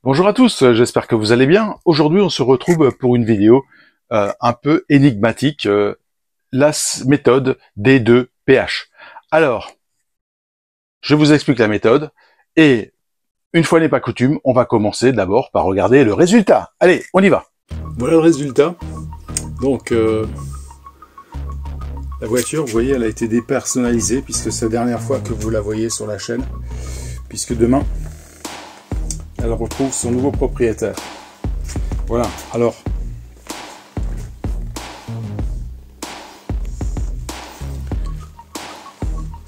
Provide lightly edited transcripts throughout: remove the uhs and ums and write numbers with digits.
Bonjour à tous, j'espère que vous allez bien. Aujourd'hui, on se retrouve pour une vidéo un peu énigmatique, la méthode D2PH. Alors, je vous explique la méthode et une fois n'est pas coutume, on va commencer d'abord par regarder le résultat. Allez, on y va. Voilà le résultat. Donc, la voiture, vous voyez, elle a été dépersonnalisée puisque c'est la dernière fois que vous la voyez sur la chaîne, puisque demain, elle retrouve son nouveau propriétaire. Voilà, alors,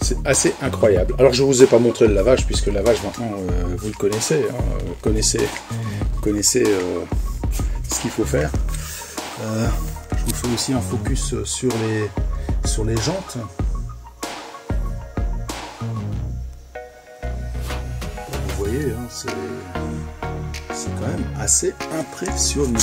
c'est assez incroyable. Alors, je ne vous ai pas montré le lavage, puisque le lavage, maintenant, vous le connaissez. Hein, vous connaissez ce qu'il faut faire. Je vous fais aussi un focus sur les jantes. Vous voyez, hein, c'est quand même assez impressionnant.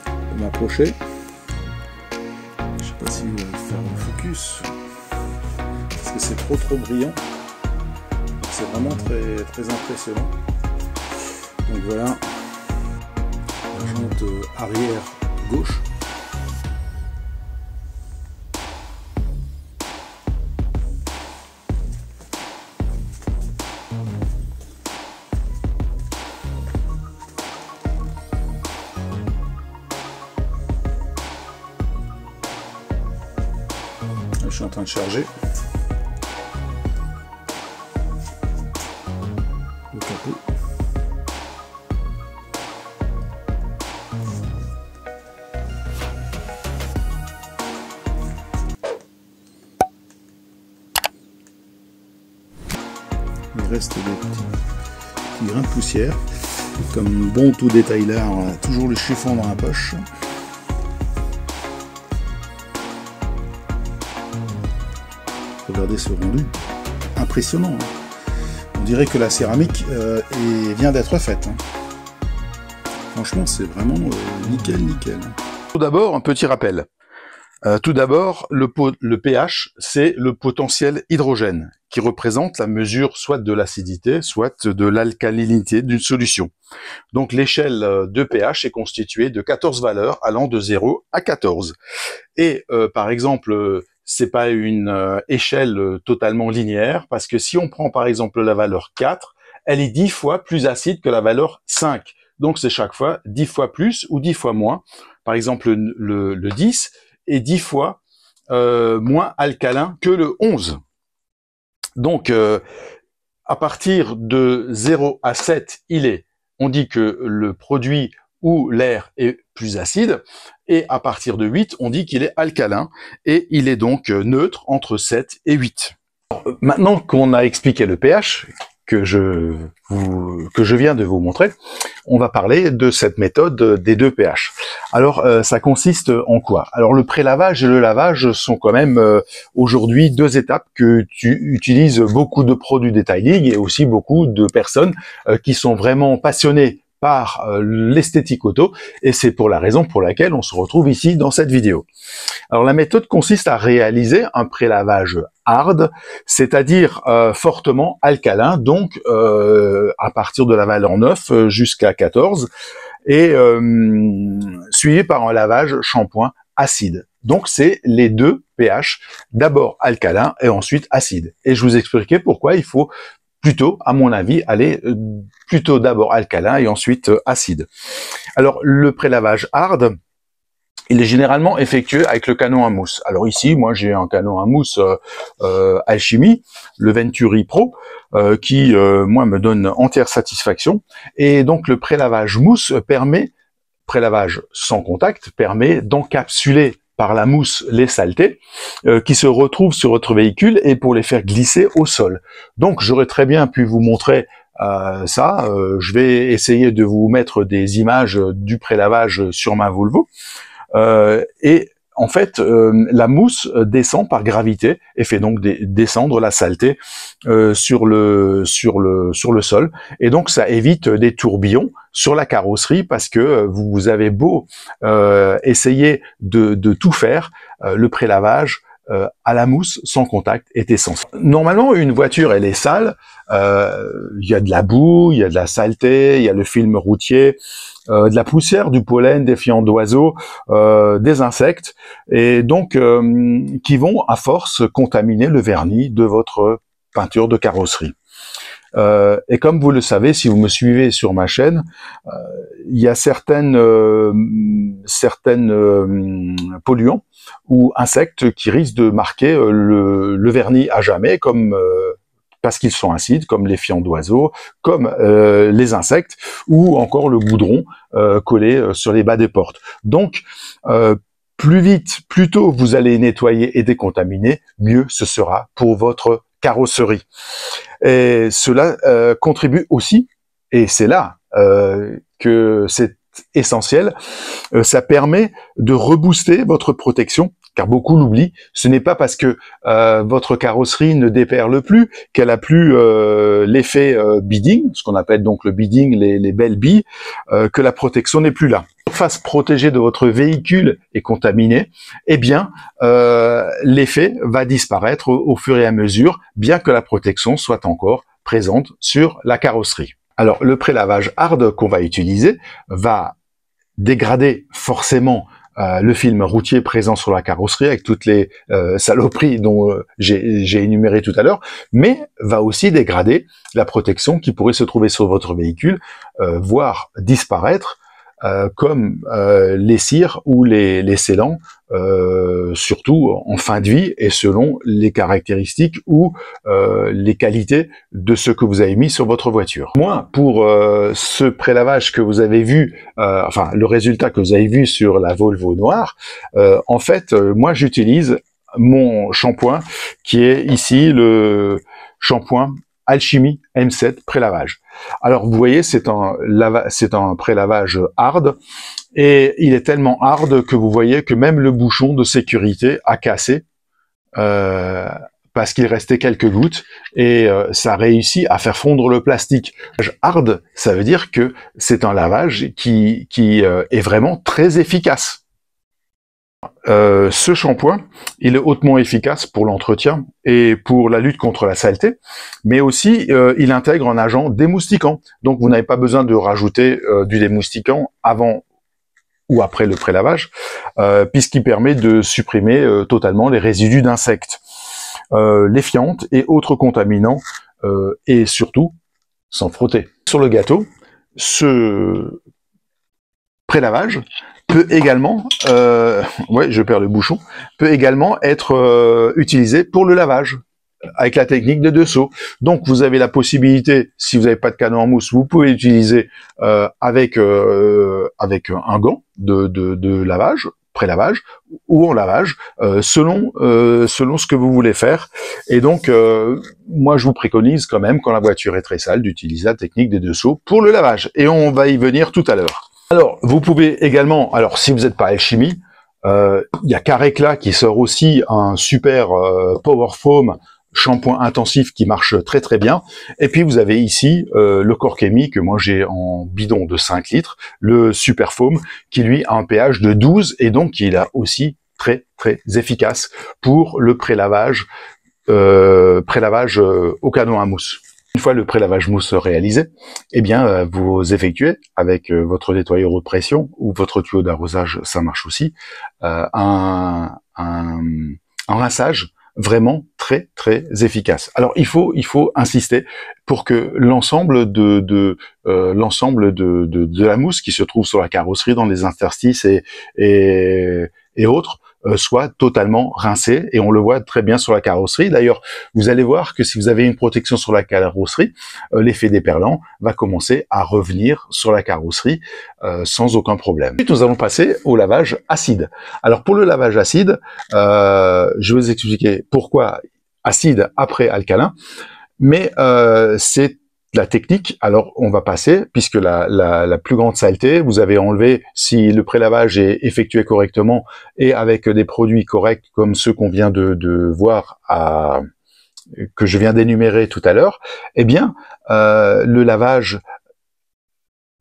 Je vais m'approcher. Je sais pas si vous allez faire un focus parce que c'est trop brillant. C'est vraiment très impressionnant. Donc voilà la jante arrière gauche. Là, je suis en train de charger. Le capot. Il reste des petits grains de poussière. Comme bon tout détailleur, on a toujours le chiffon dans la poche. Regardez ce rendu. Impressionnant. Hein. On dirait que la céramique vient d'être faite. Hein. Franchement, c'est vraiment nickel. Tout d'abord, un petit rappel. Tout d'abord, le pH, c'est le potentiel hydrogène, qui représente la mesure soit de l'acidité, soit de l'alcalinité d'une solution. Donc l'échelle de pH est constituée de 14 valeurs allant de 0 à 14. Et par exemple, c'est pas une échelle totalement linéaire, parce que si on prend par exemple la valeur 4, elle est 10 fois plus acide que la valeur 5. Donc c'est chaque fois 10 fois plus ou 10 fois moins. Par exemple, le 10 est 10 fois moins alcalin que le 11. Donc, à partir de 0 à 7, on dit que le produit ou l'air est plus acide, et à partir de 8, on dit qu'il est alcalin, et il est donc neutre entre 7 et 8. Maintenant qu'on a expliqué le pH, que je viens de vous montrer, on va parler de cette méthode des deux pH. Alors, ça consiste en quoi? Alors, le pré-lavage et le lavage sont quand même aujourd'hui deux étapes que utilisent beaucoup de produits Detailing et aussi beaucoup de personnes qui sont vraiment passionnées par l'esthétique auto, et c'est pour la raison pour laquelle on se retrouve ici dans cette vidéo. Alors la méthode consiste à réaliser un prélavage hard, c'est-à-dire fortement alcalin, donc à partir de la valeur 9 jusqu'à 14, et suivi par un lavage shampoing acide. Donc c'est les deux pH, d'abord alcalin et ensuite acide. Et je vous expliquerai pourquoi il faut plutôt, à mon avis, aller plutôt d'abord alcalin et ensuite acide. Alors, le prélavage hard, il est généralement effectué avec le canon à mousse. Alors ici, moi j'ai un canon à mousse Alchimie, le Venturi Pro, qui, moi, me donne entière satisfaction. Et donc le prélavage mousse prélavage sans contact, permet d'encapsuler par la mousse les saletés qui se retrouvent sur votre véhicule et pour les faire glisser au sol. Donc j'aurais très bien pu vous montrer ça. Je vais essayer de vous mettre des images du prélavage sur ma Volvo. Et en fait, la mousse descend par gravité et fait donc descendre la saleté sur le sol. Et donc, ça évite des tourbillons sur la carrosserie parce que vous avez beau essayer de tout faire, le prélavage à la mousse sans contact est essentiel. Normalement, une voiture, elle est sale. Il y a de la boue, il y a de la saleté, il y a le film routier, de la poussière, du pollen, des fientes d'oiseaux, des insectes, et donc qui vont à force contaminer le vernis de votre peinture de carrosserie. Et comme vous le savez, si vous me suivez sur ma chaîne, il y a certaines polluants ou insectes qui risquent de marquer le vernis à jamais, comme parce qu'ils sont acides, comme les fientes d'oiseaux, comme les insectes, ou encore le goudron collé sur les bas des portes. Donc, plus tôt vous allez nettoyer et décontaminer, mieux ce sera pour votre carrosserie. Et cela contribue aussi, et c'est là que c'est essentiel, ça permet de rebooster votre protection, car beaucoup l'oublient. Ce n'est pas parce que votre carrosserie ne déperle plus qu'elle a plus l'effet beading, ce qu'on appelle donc le beading, les belles billes, que la protection n'est plus là. La surface protégée de votre véhicule est contaminée, eh bien l'effet va disparaître au fur et à mesure, bien que la protection soit encore présente sur la carrosserie. Alors le prélavage hard qu'on va utiliser va dégrader forcément le film routier présent sur la carrosserie avec toutes les saloperies dont j'ai énuméré tout à l'heure, mais va aussi dégrader la protection qui pourrait se trouver sur votre véhicule, voire disparaître, comme les cires ou les scellants, surtout en fin de vie et selon les caractéristiques ou les qualités de ce que vous avez mis sur votre voiture. Moi, pour ce prélavage que vous avez vu, enfin le résultat que vous avez vu sur la Volvo noire, en fait, moi j'utilise mon shampoing qui est ici le shampoing Alchimie M7 prélavage. Alors vous voyez, c'est un prélavage hard et il est tellement hard que vous voyez que même le bouchon de sécurité a cassé parce qu'il restait quelques gouttes et ça réussit à faire fondre le plastique. Hard, ça veut dire que c'est un lavage qui est vraiment très efficace. Ce shampoing, il est hautement efficace pour l'entretien et pour la lutte contre la saleté, mais aussi il intègre un agent démoustiquant. Donc vous n'avez pas besoin de rajouter du démoustiquant avant ou après le prélavage, puisqu'il permet de supprimer totalement les résidus d'insectes, les fientes et autres contaminants, et surtout sans frotter. Sur le gâteau, ce prélavage peut également, ouais, je perds le bouchon, peut également être utilisé pour le lavage avec la technique des 2 seaux. Donc vous avez la possibilité, si vous n'avez pas de canon en mousse, vous pouvez l'utiliser avec un gant de lavage, pré-lavage ou en lavage, selon ce que vous voulez faire. Et donc moi je vous préconise quand même, quand la voiture est très sale, d'utiliser la technique des 2 seaux pour le lavage. Et on va y venir tout à l'heure. Alors, vous pouvez également, alors si vous n'êtes pas Alchimie, il y a Caréclat qui sort aussi un super Power Foam shampoing intensif qui marche très très bien. Et puis vous avez ici le Corkemi que moi j'ai en bidon de 5 litres, le Super Foam qui lui a un pH de 12 et donc il est aussi très très efficace pour le prélavage au canon à mousse. Une fois le prélavage mousse réalisé, eh bien, vous effectuez avec votre nettoyeur haute pression ou votre tuyau d'arrosage, ça marche aussi, un rinçage vraiment très très efficace. Alors il faut insister pour que l'ensemble de la mousse qui se trouve sur la carrosserie, dans les interstices et autres, soit totalement rincé, et on le voit très bien sur la carrosserie. D'ailleurs, vous allez voir que si vous avez une protection sur la carrosserie, l'effet déperlant va commencer à revenir sur la carrosserie sans aucun problème. Ensuite, nous allons passer au lavage acide. Alors pour le lavage acide, je vais vous expliquer pourquoi acide après alcalin, mais c'est la technique, alors on va passer, puisque la plus grande saleté, vous avez enlevé, si le prélavage est effectué correctement et avec des produits corrects comme ceux qu'on vient de voir, que je viens d'énumérer tout à l'heure, eh bien, le lavage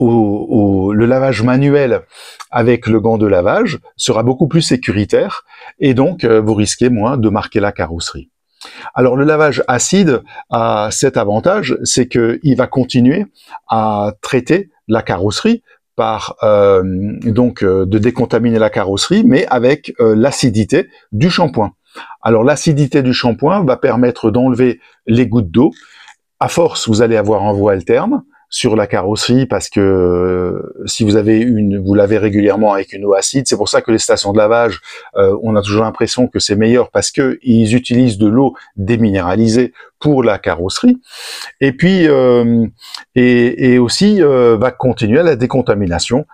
le lavage manuel avec le gant de lavage sera beaucoup plus sécuritaire et donc vous risquez moins de marquer la carrosserie. Alors le lavage acide a cet avantage, c'est qu'il va continuer à traiter la carrosserie par de décontaminer la carrosserie, mais avec l'acidité du shampoing. Alors l'acidité du shampoing va permettre d'enlever les gouttes d'eau. À force, vous allez avoir un voile terne sur la carrosserie parce que si vous lavez régulièrement avec une eau acide, c'est pour ça que les stations de lavage, on a toujours l'impression que c'est meilleur parce que ils utilisent de l'eau déminéralisée pour la carrosserie. Et puis et aussi va continuer la décontamination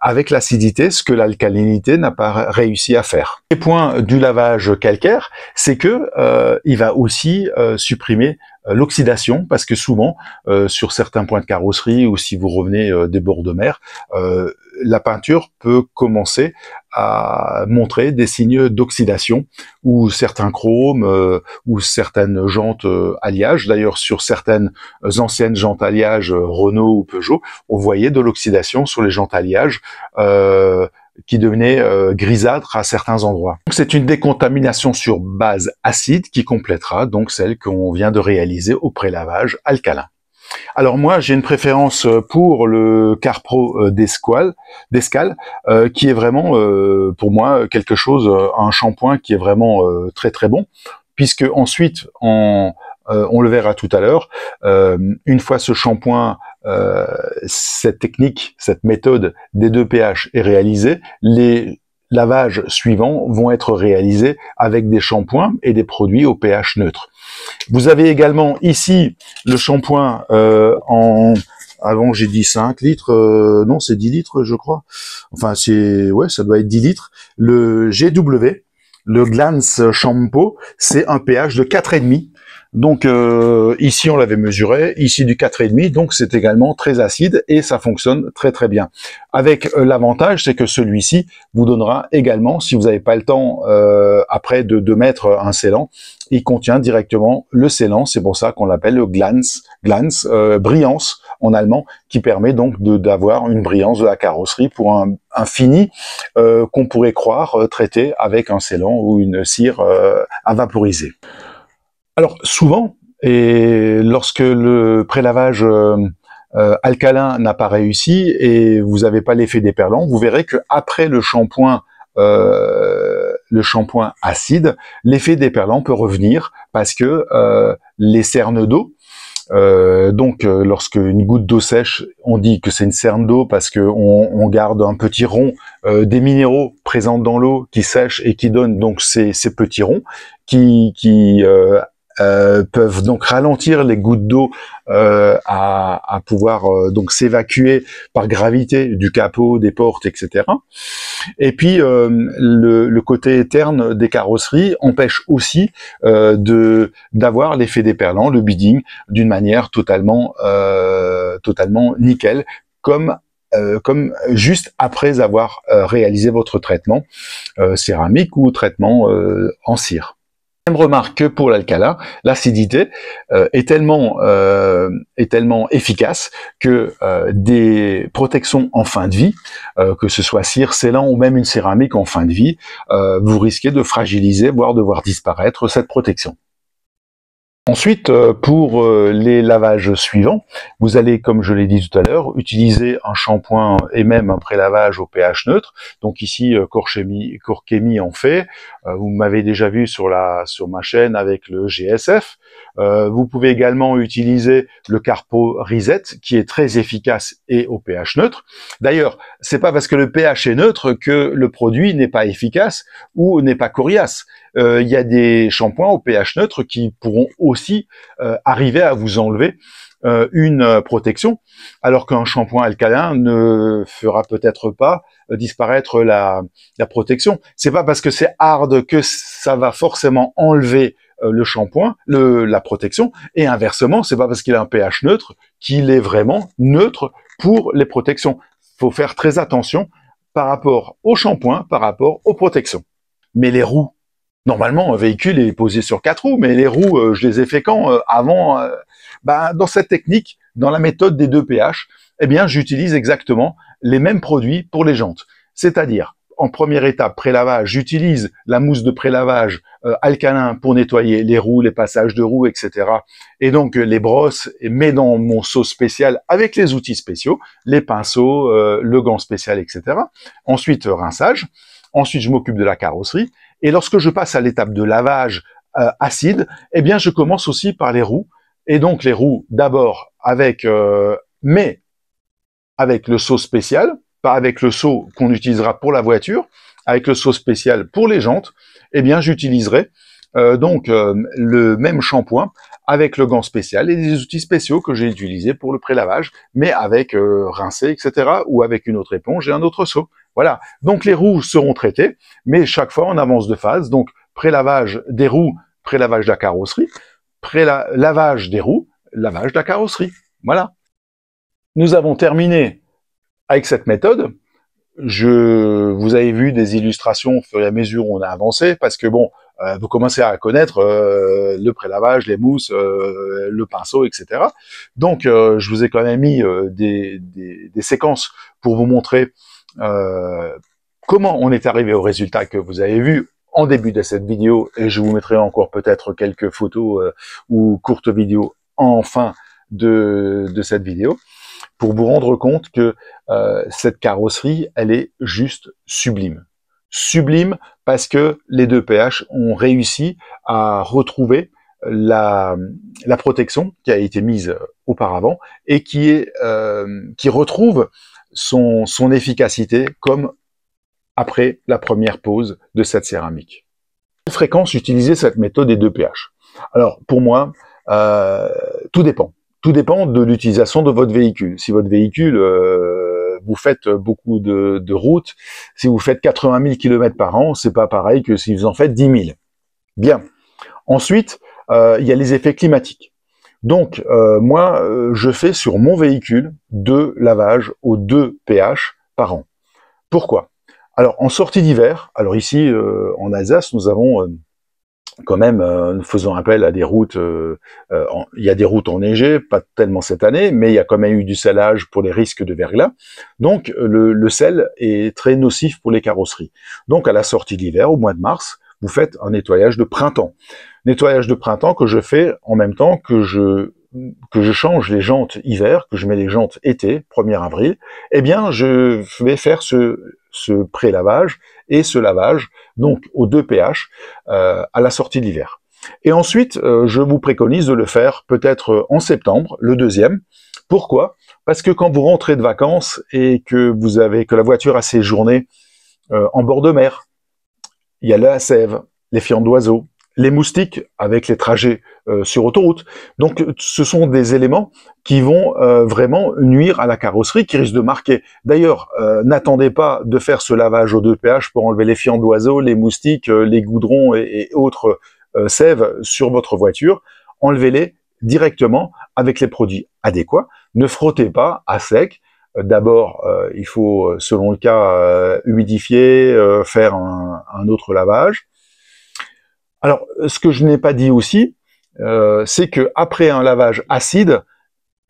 avec l'acidité, ce que l'alcalinité n'a pas réussi à faire. Les points du lavage calcaire, c'est que il va aussi supprimer l'oxydation, parce que souvent, sur certains points de carrosserie, ou si vous revenez des bords de mer, la peinture peut commencer à montrer des signes d'oxydation, ou certains chromes, ou certaines jantes alliage. D'ailleurs, sur certaines anciennes jantes alliage Renault ou Peugeot, on voyait de l'oxydation sur les jantes alliage, qui devenait grisâtre à certains endroits. C'est une décontamination sur base acide qui complétera donc celle qu'on vient de réaliser au prélavage alcalin. Alors moi, j'ai une préférence pour le Carpro d'Escale, qui est vraiment pour moi quelque chose, un shampoing qui est vraiment très très bon, puisque ensuite on le verra tout à l'heure, une fois ce shampoing, cette technique, cette méthode des 2 pH est réalisée, les lavages suivants vont être réalisés avec des shampoings et des produits au pH neutre. Vous avez également ici le shampoing avant j'ai dit 5 litres, non c'est 10 litres je crois, enfin ça doit être 10 litres, le GW, le Glance Shampoo, c'est un pH de 4,5. Donc ici on l'avait mesuré, ici du 4,5, donc c'est également très acide et ça fonctionne très très bien. Avec l'avantage, c'est que celui-ci vous donnera également, si vous n'avez pas le temps après de mettre un scellant, il contient directement le scellant, c'est pour ça qu'on l'appelle le Glance, brillance en allemand, qui permet donc d'avoir une brillance de la carrosserie pour un fini qu'on pourrait croire traité avec un scellant ou une cire à vaporiser. Alors souvent, et lorsque le prélavage alcalin n'a pas réussi et vous n'avez pas l'effet déperlant, vous verrez que après le shampoing acide, l'effet déperlant peut revenir parce que les cernes d'eau, lorsque une goutte d'eau sèche, on dit que c'est une cerne d'eau parce que on garde un petit rond des minéraux présents dans l'eau qui sèchent et qui donnent donc ces petits ronds qui peuvent donc ralentir les gouttes d'eau à pouvoir donc s'évacuer par gravité du capot, des portes, etc. Et puis le côté terne des carrosseries empêche aussi d'avoir l'effet déperlant, le beading, d'une manière totalement nickel, comme juste après avoir réalisé votre traitement céramique ou traitement en cire. Même remarque que pour l'alcalin, l'acidité est tellement efficace que des protections en fin de vie, que ce soit cire, scellant ou même une céramique en fin de vie, vous risquez de fragiliser, voire de voir disparaître cette protection. Ensuite, pour les lavages suivants, vous allez, comme je l'ai dit tout à l'heure, utiliser un shampoing et même un prélavage au pH neutre. Donc ici, Corchemi en fait. Vous m'avez déjà vu sur ma chaîne avec le GSF. Vous pouvez également utiliser le Carpro Reset, qui est très efficace et au pH neutre. D'ailleurs, c'est pas parce que le pH est neutre que le produit n'est pas efficace ou n'est pas coriace. Il y a des shampoings au pH neutre qui pourront aussi arriver à vous enlever une protection, alors qu'un shampoing alcalin ne fera peut-être pas disparaître la protection. C'est pas parce que c'est hard que ça va forcément enlever le shampoing, la protection, et inversement, c'est pas parce qu'il a un pH neutre qu'il est vraiment neutre pour les protections. Il faut faire très attention par rapport au shampoing, par rapport aux protections. Mais les roues, normalement, un véhicule est posé sur 4 roues, mais les roues, je les ai fait quand avant, dans cette technique, dans la méthode des 2 pH, eh bien, j'utilise exactement les mêmes produits pour les jantes. C'est-à-dire, en première étape, pré-lavage, j'utilise la mousse de pré-lavage alcalin pour nettoyer les roues, les passages de roues, etc. Et donc, les brosses, et mets dans mon seau spécial avec les outils spéciaux, les pinceaux, le gant spécial, etc. Ensuite, rinçage. Ensuite, je m'occupe de la carrosserie. Et lorsque je passe à l'étape de lavage acide, eh bien, je commence aussi par les roues. Et donc, les roues, d'abord, avec le seau spécial, pas avec le seau qu'on utilisera pour la voiture, avec le seau spécial pour les jantes, eh bien, j'utiliserai le même shampoing avec le gant spécial et des outils spéciaux que j'ai utilisés pour le pré-lavage, mais avec rincé, etc., ou avec une autre éponge et un autre seau. Voilà. Donc, les roues seront traitées, mais chaque fois en avance de phase. Donc, pré-lavage des roues, pré-lavage de la carrosserie, lavage des roues, lavage de la carrosserie. Voilà. Nous avons terminé avec cette méthode. Vous avez vu des illustrations au fur et à mesure où on a avancé, parce que bon, vous commencez à connaître le prélavage, les mousses, le pinceau, etc. Donc, je vous ai quand même mis des séquences pour vous montrer comment on est arrivé au résultat que vous avez vu en début de cette vidéo, et je vous mettrai encore peut-être quelques photos ou courtes vidéos en fin de cette vidéo, pour vous rendre compte que cette carrosserie, elle est juste sublime. Sublime parce que les 2 pH ont réussi à retrouver la protection qui a été mise auparavant et qui retrouve son efficacité comme après la première pose de cette céramique. À quelle fréquence utiliser cette méthode des 2 pH? Alors, pour moi, tout dépend. Tout dépend de l'utilisation de votre véhicule. Si votre véhicule, vous faites beaucoup de routes, si vous faites 80 000 km par an, c'est pas pareil que si vous en faites 10 000. Bien. Ensuite, il y a les effets climatiques. Donc, moi, je fais sur mon véhicule 2 lavages aux 2 pH par an. Pourquoi? Alors, en sortie d'hiver, alors ici, en Alsace, nous avons quand même, nous faisons appel à des routes, il y a des routes enneigées, pas tellement cette année, mais il y a quand même eu du salage pour les risques de verglas. Donc, le sel est très nocif pour les carrosseries. Donc, à la sortie d'hiver, au mois de mars, vous faites un nettoyage de printemps. Nettoyage de printemps que je fais en même temps que je change les jantes hiver, que je mets les jantes été, 1er avril. Eh bien, je vais faire ce pré-lavage et ce lavage, donc aux 2 pH, à la sortie de l'hiver. Et ensuite, je vous préconise de le faire peut-être en septembre, le 2e. Pourquoi? Parce que quand vous rentrez de vacances et que la voiture a séjourné en bord de mer, il y a la sève, les fientes d'oiseaux, les moustiques avec les trajets sur autoroute. Donc, ce sont des éléments qui vont vraiment nuire à la carrosserie, qui risquent de marquer. D'ailleurs, n'attendez pas de faire ce lavage aux 2 pH pour enlever les fientes d'oiseaux, les moustiques, les goudrons et autres sèves sur votre voiture. Enlevez-les directement avec les produits adéquats. Ne frottez pas à sec. D'abord, il faut, selon le cas, humidifier, faire un autre lavage. Alors, ce que je n'ai pas dit aussi, c'est que après un lavage acide,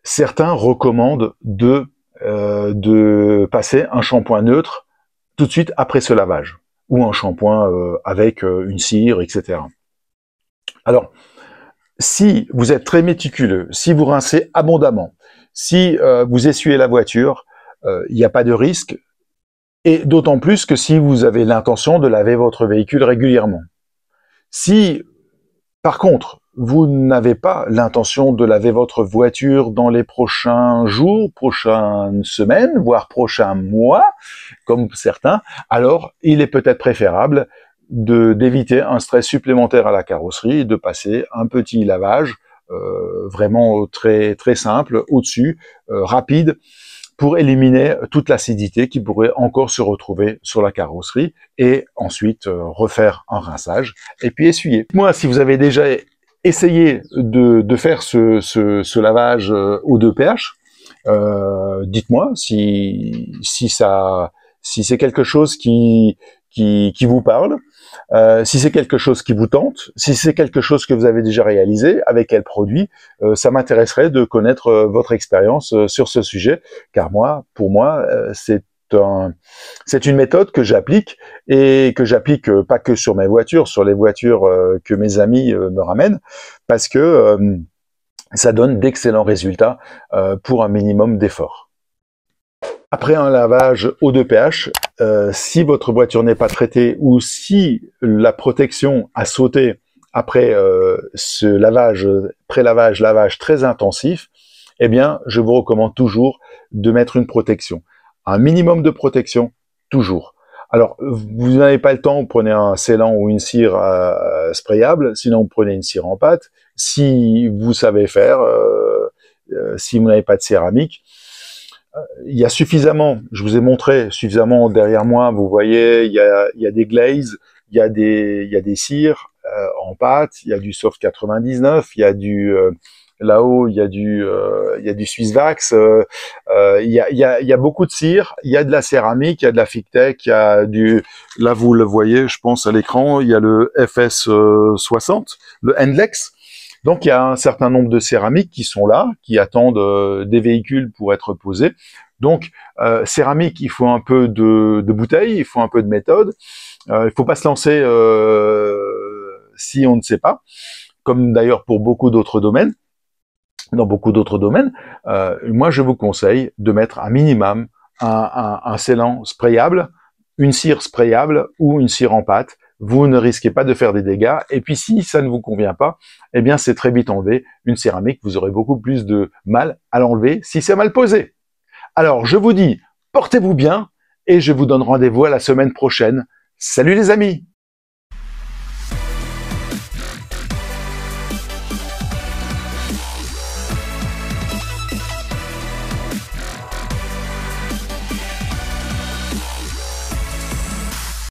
certains recommandent de passer un shampoing neutre tout de suite après ce lavage, ou un shampoing avec une cire, etc. Alors, si vous êtes très méticuleux, si vous rincez abondamment, si vous essuyez la voiture, il n'y a pas de risque, et d'autant plus que si vous avez l'intention de laver votre véhicule régulièrement. Si, par contre, vous n'avez pas l'intention de laver votre voiture dans les prochains jours, prochaines semaines, voire prochains mois, comme certains, alors il est peut-être préférable d'éviter un stress supplémentaire à la carrosserie et de passer un petit lavage vraiment très, très simple, au-dessus, rapide, pour éliminer toute l'acidité qui pourrait encore se retrouver sur la carrosserie et ensuite refaire un rinçage et puis essuyer. Moi, si vous avez déjà essayé de faire ce lavage au 2 pH, dites-moi si c'est quelque chose qui vous parle, si c'est quelque chose qui vous tente, si c'est quelque chose que vous avez déjà réalisé, avec quel produit, ça m'intéresserait de connaître votre expérience sur ce sujet, car pour moi, c'est une méthode que j'applique et que j'applique pas que sur mes voitures, sur les voitures que mes amis me ramènent, parce que ça donne d'excellents résultats pour un minimum d'effort. Après un lavage au 2 pH, si votre voiture n'est pas traitée ou si la protection a sauté après ce lavage, lavage très intensif, eh bien, je vous recommande toujours de mettre une protection. Un minimum de protection, toujours. Alors, vous n'avez pas le temps, vous prenez un scellant ou une cire sprayable, sinon vous prenez une cire en pâte. Si vous savez faire, si vous n'avez pas de céramique, il y a suffisamment, je vous ai montré suffisamment derrière moi, vous voyez, il y a des glazes, il y a des cires en pâte, il y a du Soft 99, il y a du là-haut, il y a du Swissvax, il y a beaucoup de cire, il y a de la céramique, il y a de la Fictech, il y a là vous le voyez, je pense à l'écran, il y a le FS 60, le Endlex. Donc il y a un certain nombre de céramiques qui sont là, qui attendent des véhicules pour être posés. Donc céramique, il faut un peu de bouteille, il faut un peu de méthode. Il faut pas se lancer si on ne sait pas, comme d'ailleurs pour beaucoup d'autres domaines. Dans beaucoup d'autres domaines, moi je vous conseille de mettre un minimum un scellant sprayable, une cire sprayable ou une cire en pâte. Vous ne risquez pas de faire des dégâts. Et puis si ça ne vous convient pas, eh bien c'est très vite enlevé. Une céramique, vous aurez beaucoup plus de mal à l'enlever si c'est mal posé. Alors je vous dis, portez-vous bien et je vous donne rendez-vous à la semaine prochaine. Salut les amis!